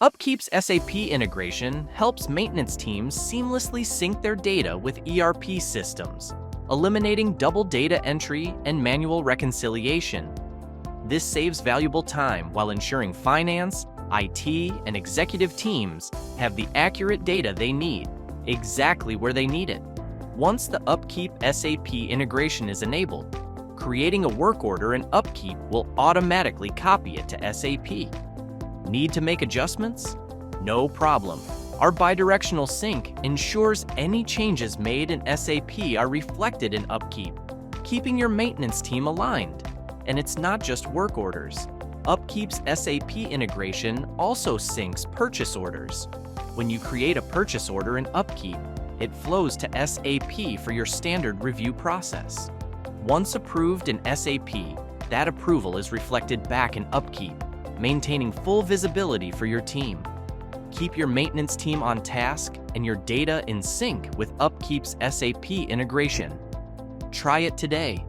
UpKeep's SAP integration helps maintenance teams seamlessly sync their data with ERP systems, eliminating double data entry and manual reconciliation. This saves valuable time while ensuring finance, IT, and executive teams have the accurate data they need, exactly where they need it. Once the UpKeep SAP integration is enabled, creating a work order in UpKeep will automatically copy it to SAP. Need to make adjustments? No problem. Our bidirectional sync ensures any changes made in SAP are reflected in UpKeep, keeping your maintenance team aligned. And it's not just work orders. UpKeep's SAP integration also syncs purchase orders. When you create a purchase order in UpKeep, it flows to SAP for your standard review process. Once approved in SAP, that approval is reflected back in UpKeep, maintaining full visibility for your team. Keep your maintenance team on task and your data in sync with UpKeep's SAP integration. Try it today